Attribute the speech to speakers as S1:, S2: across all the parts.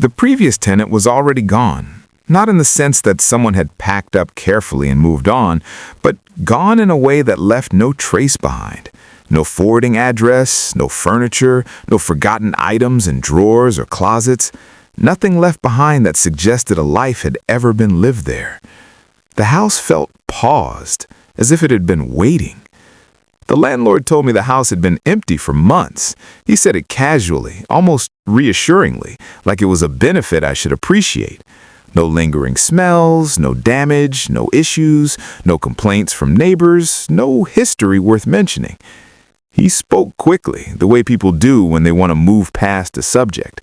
S1: The previous tenant was already gone, not in the sense that someone had packed up carefully and moved on, but gone in a way that left no trace behind. No forwarding address, no furniture, no forgotten items in drawers or closets. Nothing left behind that suggested a life had ever been lived there. The house felt paused, as if it had been waiting. The landlord told me the house had been empty for months. He said it casually, almost reassuringly, like it was a benefit I should appreciate. No lingering smells, no damage, no issues, no complaints from neighbors, no history worth mentioning. He spoke quickly, the way people do when they want to move past a subject.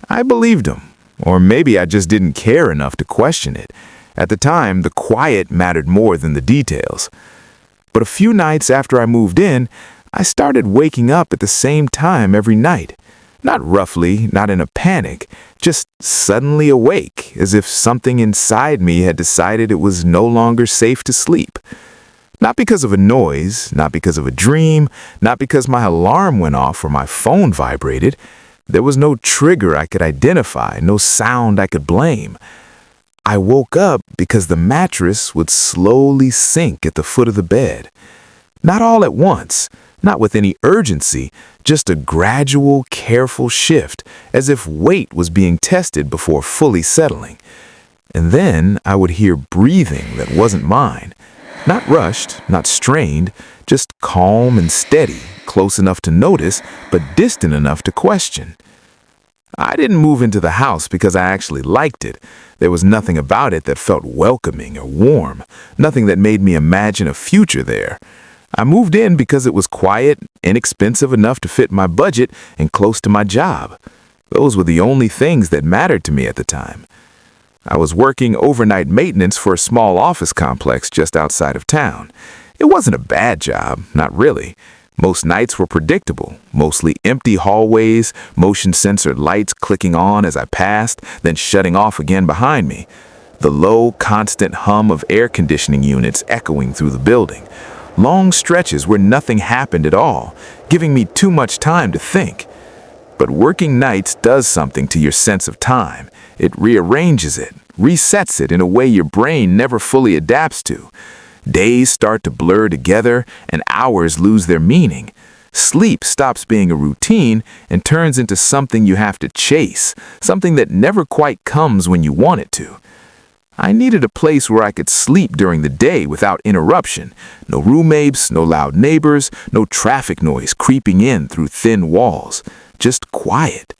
S1: I believed him, or maybe I just didn't care enough to question it. At the time, the quiet mattered more than the details. But a few nights after I moved in, I started waking up at the same time every night. Not roughly, not in a panic, just suddenly awake, as if something inside me had decided it was no longer safe to sleep. Not because of a noise, not because of a dream, not because my alarm went off or my phone vibrated. There was no trigger I could identify, no sound I could blame. I woke up because the mattress would slowly sink at the foot of the bed. Not all at once, not with any urgency, just a gradual, careful shift, as if weight was being tested before fully settling. And then I would hear breathing that wasn't mine. Not rushed, not strained, just calm and steady, close enough to notice, but distant enough to question. I didn't move into the house because I actually liked it. There was nothing about it that felt welcoming or warm, nothing that made me imagine a future there. I moved in because it was quiet, inexpensive enough to fit my budget, and close to my job. Those were the only things that mattered to me at the time. I was working overnight maintenance for a small office complex just outside of town. It wasn't a bad job, not really. Most nights were predictable, mostly empty hallways, motion-censored lights clicking on as I passed, then shutting off again behind me. The low, constant hum of air conditioning units echoing through the building. Long stretches where nothing happened at all, giving me too much time to think. But working nights does something to your sense of time. It rearranges it, resets it in a way your brain never fully adapts to. Days start to blur together and hours lose their meaning. Sleep stops being a routine and turns into something you have to chase, something that never quite comes when you want it to. I needed a place where I could sleep during the day without interruption. No roommates, no loud neighbors, no traffic noise creeping in through thin walls. Just quiet.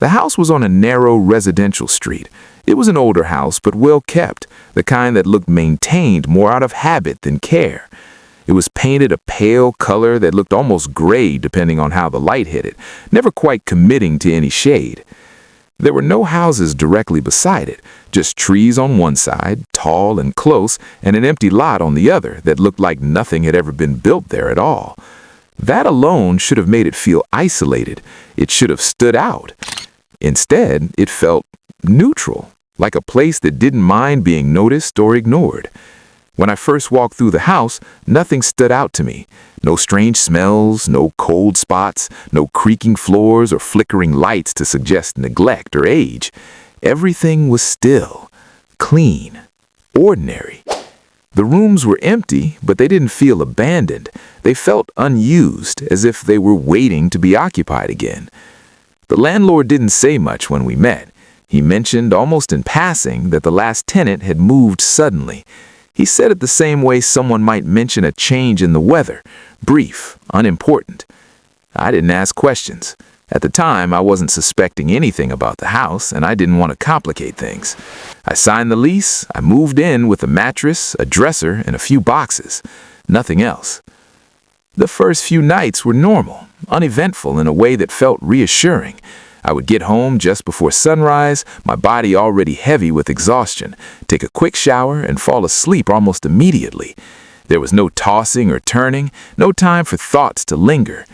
S1: The house was on a narrow residential street. It was an older house, but well kept, the kind that looked maintained more out of habit than care. It was painted a pale color that looked almost gray depending on how the light hit it, never quite committing to any shade. There were no houses directly beside it, just trees on one side, tall and close, and an empty lot on the other that looked like nothing had ever been built there at all. That alone should have made it feel isolated. It should have stood out. Instead, it felt neutral, like a place that didn't mind being noticed or ignored. When I first walked through the house, nothing stood out to me. No strange smells, no cold spots, no creaking floors or flickering lights to suggest neglect or age. Everything was still, clean, ordinary. The rooms were empty, but they didn't feel abandoned. They felt unused, as if they were waiting to be occupied again. The landlord didn't say much when we met. He mentioned almost in passing that the last tenant had moved suddenly. He said it the same way someone might mention a change in the weather, brief, unimportant. I didn't ask questions. At the time, I wasn't suspecting anything about the house, and I didn't want to complicate things. I signed the lease, I moved in with a mattress, a dresser, and a few boxes. Nothing else. The first few nights were normal, uneventful in a way that felt reassuring. I would get home just before sunrise, my body already heavy with exhaustion, take a quick shower, and fall asleep almost immediately. There was no tossing or turning, no time for thoughts to linger.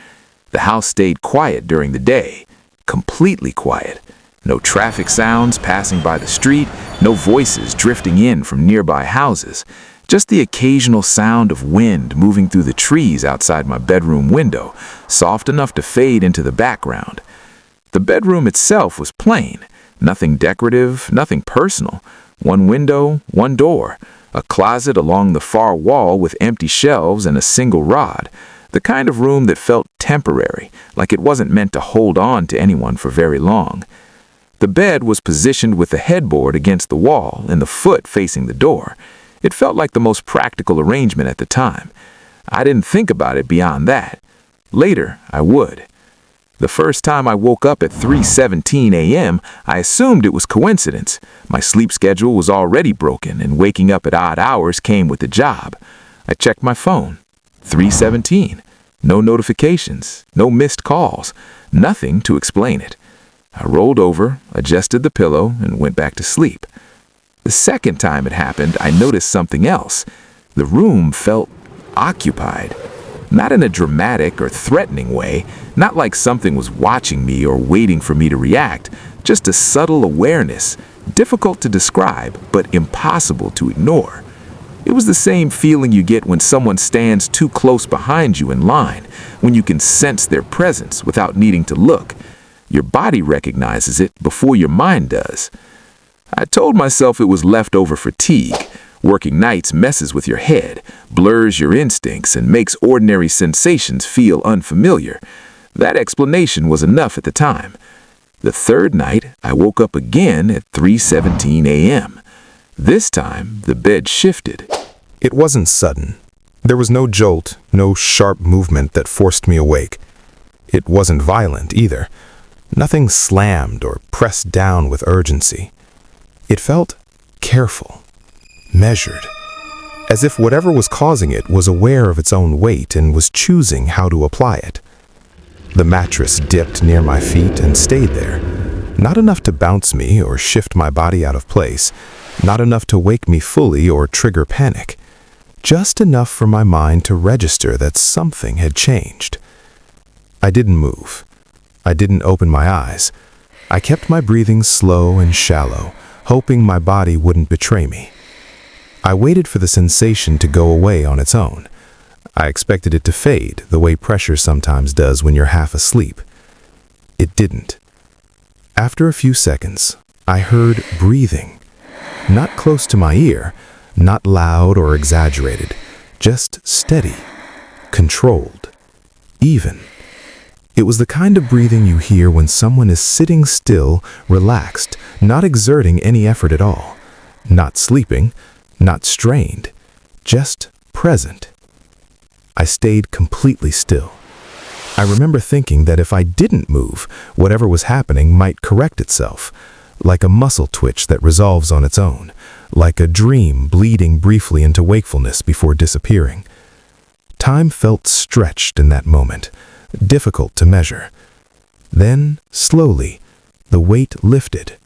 S1: The house stayed quiet during the day, completely quiet. No traffic sounds passing by the street, no voices drifting in from nearby houses. Just the occasional sound of wind moving through the trees outside my bedroom window, soft enough to fade into the background. The bedroom itself was plain. Nothing decorative, nothing personal. One window, one door. A closet along the far wall with empty shelves and a single rod. The kind of room that felt temporary, like it wasn't meant to hold on to anyone for very long. The bed was positioned with the headboard against the wall and the foot facing the door. It felt like the most practical arrangement at the time. I didn't think about it beyond that. Later, I would. The first time I woke up at 3:17 a.m., I assumed it was coincidence. My sleep schedule was already broken, and waking up at odd hours came with the job. I checked my phone. 3:17. No notifications, no missed calls, nothing to explain it. I rolled over, adjusted the pillow, and went back to sleep. The second time it happened, I noticed something else. The room felt occupied. Not in a dramatic or threatening way, not like something was watching me or waiting for me to react, just a subtle awareness, difficult to describe, but impossible to ignore. It was the same feeling you get when someone stands too close behind you in line, when you can sense their presence without needing to look. Your body recognizes it before your mind does. I told myself it was leftover fatigue. Working nights messes with your head, blurs your instincts, and makes ordinary sensations feel unfamiliar. That explanation was enough at the time. The third night, I woke up again at 3:17 a.m. This time, the bed shifted.
S2: It wasn't sudden. There was no jolt, no sharp movement that forced me awake. It wasn't violent either. Nothing slammed or pressed down with urgency. It felt careful, measured, as if whatever was causing it was aware of its own weight and was choosing how to apply it. The mattress dipped near my feet and stayed there, not enough to bounce me or shift my body out of place, not enough to wake me fully or trigger panic, just enough for my mind to register that something had changed. I didn't move. I didn't open my eyes. I kept my breathing slow and shallow, hoping my body wouldn't betray me. I waited for the sensation to go away on its own. I expected it to fade, the way pressure sometimes does when you're half asleep. It didn't. After a few seconds, I heard breathing. Not close to my ear, not loud or exaggerated, just steady, controlled, even. It was the kind of breathing you hear when someone is sitting still, relaxed, not exerting any effort at all, not sleeping, not strained, just present. I stayed completely still. I remember thinking that if I didn't move, whatever was happening might correct itself, like a muscle twitch that resolves on its own, like a dream bleeding briefly into wakefulness before disappearing. Time felt stretched in that moment, difficult to measure. Then, slowly, the weight lifted.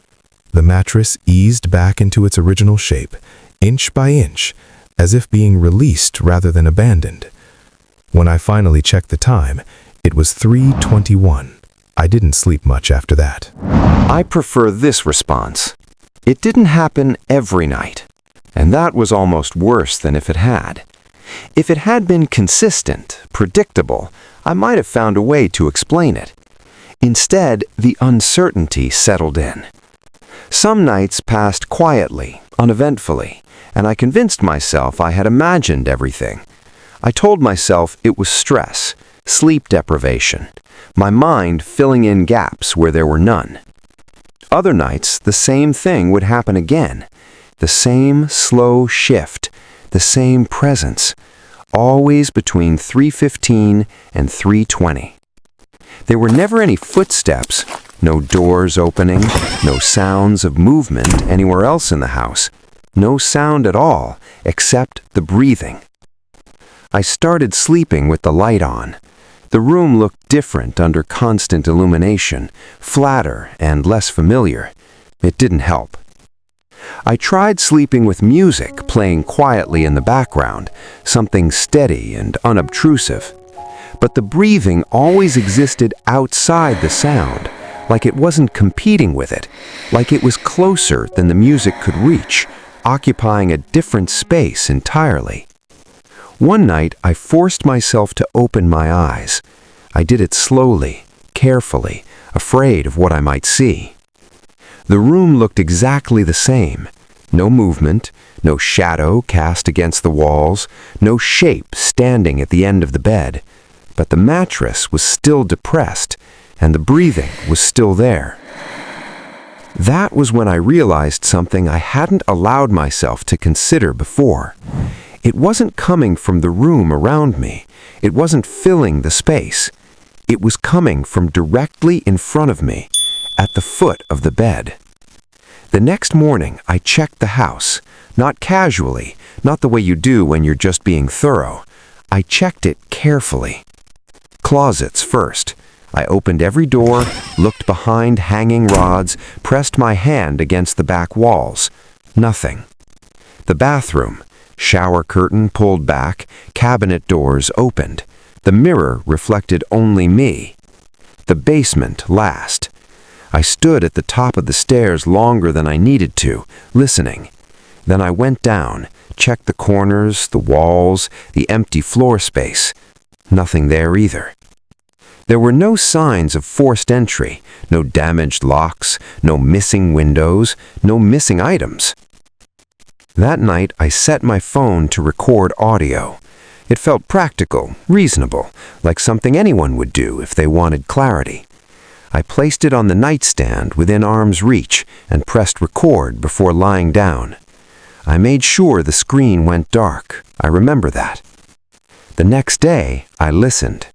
S2: The mattress eased back into its original shape, inch by inch, as if being released rather than abandoned. When I finally checked the time, it was 3:21. I didn't sleep much after that.
S3: I prefer this response. It didn't happen every night, and that was almost worse than if it had. If it had been consistent, predictable, I might have found a way to explain it. Instead, the uncertainty settled in. Some nights passed quietly, uneventfully, and I convinced myself I had imagined everything. I told myself it was stress, sleep deprivation, my mind filling in gaps where there were none. Other nights, the same thing would happen again. The same slow shift, the same presence, always between 3:15 and 3:20. There were never any footsteps, no doors opening, no sounds of movement anywhere else in the house, no sound at all except the breathing. I started sleeping with the light on. The room looked different under constant illumination, flatter and less familiar. It didn't help. I tried sleeping with music playing quietly in the background, something steady and unobtrusive. But the breathing always existed outside the sound, like it wasn't competing with it, like it was closer than the music could reach, occupying a different space entirely. One night, I forced myself to open my eyes. I did it slowly, carefully, afraid of what I might see. The room looked exactly the same. No movement, no shadow cast against the walls, no shape standing at the end of the bed. But the mattress was still depressed, and the breathing was still there. That was when I realized something I hadn't allowed myself to consider before. It wasn't coming from the room around me. It wasn't filling the space. It was coming from directly in front of me, at the foot of the bed. The next morning, I checked the house, not casually, not the way you do when you're just being thorough. I checked it carefully. Closets first. I opened every door, looked behind hanging rods, pressed my hand against the back walls. Nothing. The bathroom. Shower curtain pulled back, cabinet doors opened. The mirror reflected only me. The basement last. I stood at the top of the stairs longer than I needed to, listening. Then I went down, checked the corners, the walls, the empty floor space. Nothing there either. There were no signs of forced entry, no damaged locks, no missing windows, no missing items. That night, I set my phone to record audio. It felt practical, reasonable, like something anyone would do if they wanted clarity. I placed it on the nightstand within arm's reach and pressed record before lying down. I made sure the screen went dark. I remember that. The next day, I listened.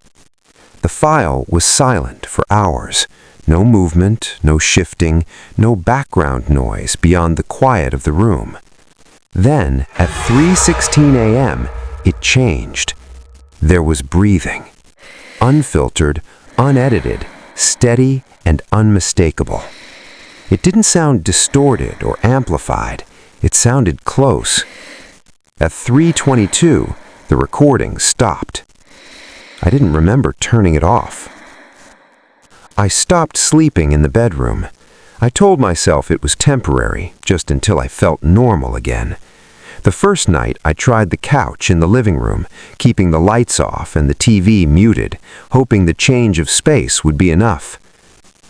S3: The file was silent for hours. No movement, no shifting, no background noise beyond the quiet of the room. Then, at 3:16 a.m., it changed. There was breathing. Unfiltered, unedited, steady, and unmistakable. It didn't sound distorted or amplified. It sounded close. At 3:22, the recording stopped. I didn't remember turning it off. I stopped sleeping in the bedroom. I told myself it was temporary, just until I felt normal again. The first night, I tried the couch in the living room, keeping the lights off and the TV muted, hoping the change of space would be enough.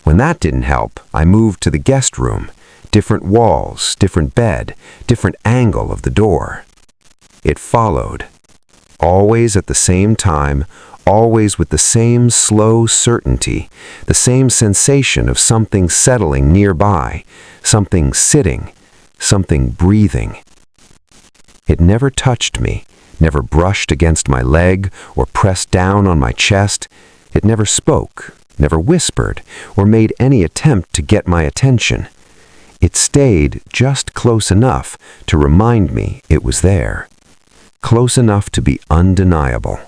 S3: When that didn't help, I moved to the guest room. Different walls, different bed, different angle of the door. It followed. Always at the same time, always with the same slow certainty, the same sensation of something settling nearby, something sitting, something breathing. It never touched me, never brushed against my leg or pressed down on my chest. It never spoke, never whispered, or made any attempt to get my attention. It stayed just close enough to remind me it was there, close enough to be undeniable.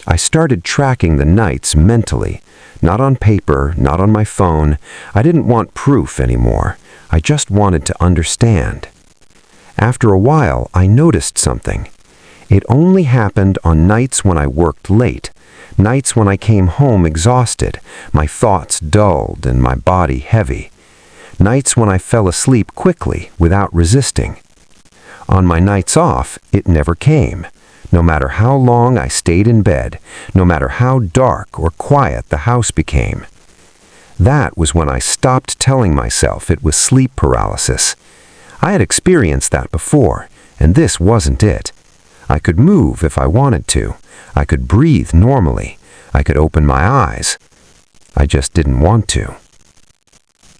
S3: I started tracking the nights mentally, not on paper, not on my phone. I didn't want proof anymore. I just wanted to understand. After a while, I noticed something. It only happened on nights when I worked late, nights when I came home exhausted, my thoughts dulled and my body heavy, nights when I fell asleep quickly without resisting. On my nights off, it never came. No matter how long I stayed in bed, no matter how dark or quiet the house became. That was when I stopped telling myself it was sleep paralysis. I had experienced that before, and this wasn't it. I could move if I wanted to. I could breathe normally. I could open my eyes. I just didn't want to.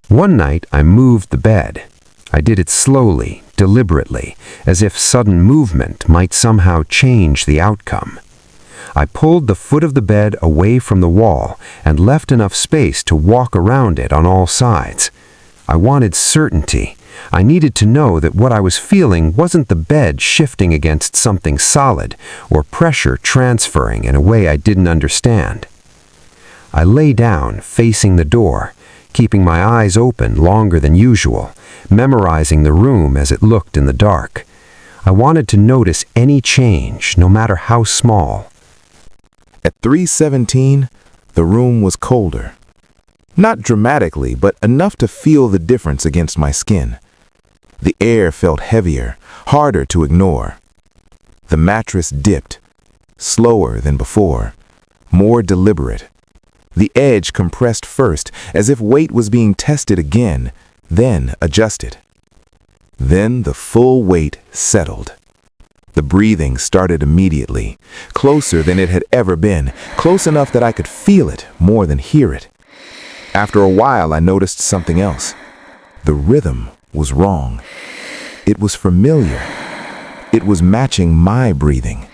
S3: One night I moved the bed. I did it slowly, deliberately, as if sudden movement might somehow change the outcome. I pulled the foot of the bed away from the wall and left enough space to walk around it on all sides. I wanted certainty. I needed to know that what I was feeling wasn't the bed shifting against something solid or pressure transferring in a way I didn't understand. I lay down, facing the door, keeping my eyes open longer than usual, memorizing the room as it looked in the dark. I wanted to notice any change, no matter how small.
S1: At 3:17, the room was colder. Not dramatically, but enough to feel the difference against my skin. The air felt heavier, harder to ignore. The mattress dipped, slower than before, more deliberate. The edge compressed first, as if weight was being tested again, then adjusted. Then the full weight settled. The breathing started immediately, closer than it had ever been, close enough that I could feel it more than hear it. After a while, I noticed something else. The rhythm was wrong. It was familiar. It was matching my breathing.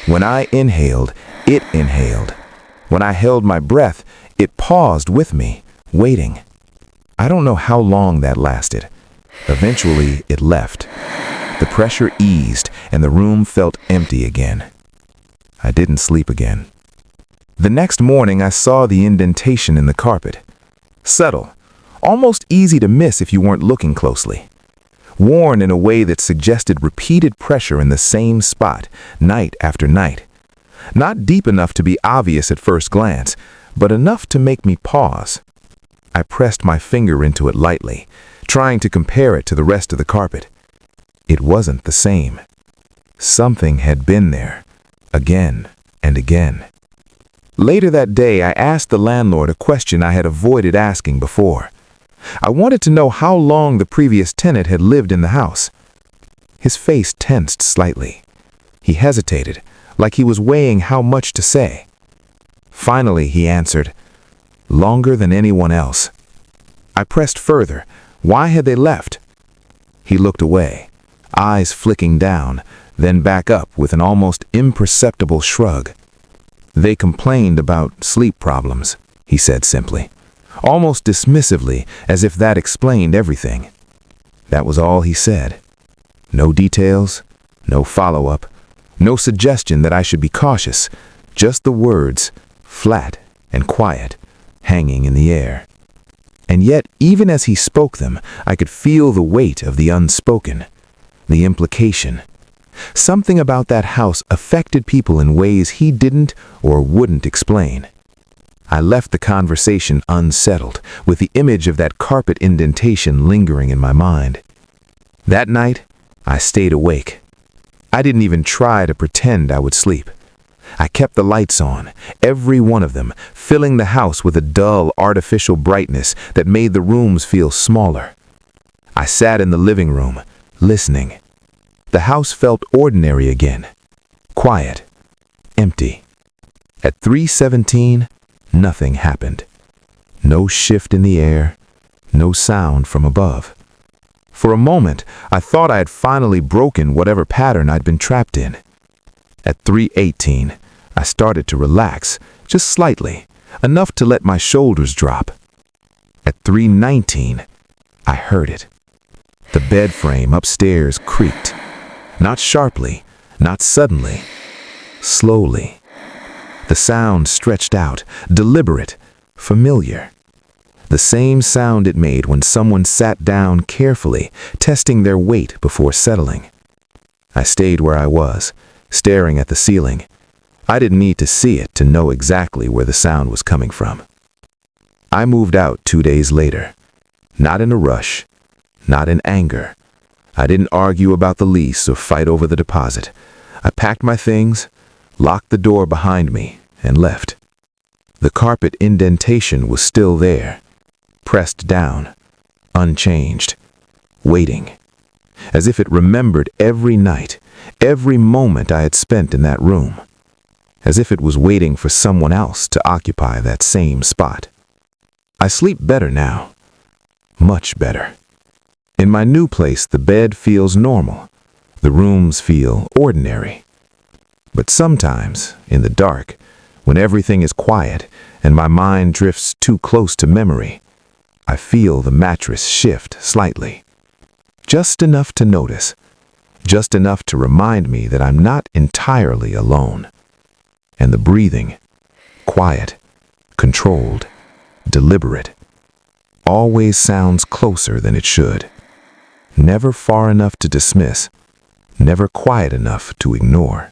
S1: When I inhaled, it inhaled. When I held my breath, it paused with me, waiting. I don't know how long that lasted. Eventually, it left. The pressure eased, and the room felt empty again. I didn't sleep again. The next morning, I saw the indentation in the carpet. Subtle, almost easy to miss if you weren't looking closely. Worn in a way that suggested repeated pressure in the same spot, night after night. Not deep enough to be obvious at first glance, but enough to make me pause. I pressed my finger into it lightly, trying to compare it to the rest of the carpet. It wasn't the same. Something had been there, again and again. Later that day, I asked the landlord a question I had avoided asking before. I wanted to know how long the previous tenant had lived in the house. His face tensed slightly. He hesitated, like he was weighing how much to say. Finally, he answered, "Longer than anyone else." I pressed further. Why had they left? He looked away, eyes flicking down, then back up with an almost imperceptible shrug. "They complained about sleep problems," he said simply, almost dismissively, as if that explained everything. That was all he said. No details, no follow-up, no suggestion that I should be cautious, just the words, flat and quiet, hanging in the air. And yet, even as he spoke them, I could feel the weight of the unspoken, the implication. Something about that house affected people in ways he didn't or wouldn't explain. I left the conversation unsettled, with the image of that carpet indentation lingering in my mind. That night, I stayed awake. I didn't even try to pretend I would sleep. I kept the lights on, every one of them, filling the house with a dull, artificial brightness that made the rooms feel smaller. I sat in the living room, listening. The house felt ordinary again. Quiet. Empty. At 3:17, nothing happened. No shift in the air, no sound from above. For a moment, I thought I had finally broken whatever pattern I'd been trapped in. At 3:18, I started to relax, just slightly, enough to let my shoulders drop. At 3:19, I heard it. The bed frame upstairs creaked. Not sharply, not suddenly, slowly. The sound stretched out, deliberate, familiar. The same sound it made when someone sat down carefully, testing their weight before settling. I stayed where I was, staring at the ceiling. I didn't need to see it to know exactly where the sound was coming from. I moved out 2 days later. Not in a rush, not in anger. I didn't argue about the lease or fight over the deposit. I packed my things, locked the door behind me, and left. The carpet indentation was still there, pressed down, unchanged, waiting, as if it remembered every night, every moment I had spent in that room, as if it was waiting for someone else to occupy that same spot. I sleep better now, much better. In my new place, the bed feels normal, the rooms feel ordinary. But sometimes, in the dark, when everything is quiet and my mind drifts too close to memory, I feel the mattress shift slightly. Just enough to notice, just enough to remind me that I'm not entirely alone. And the breathing, quiet, controlled, deliberate, always sounds closer than it should. Never far enough to dismiss, never quiet enough to ignore.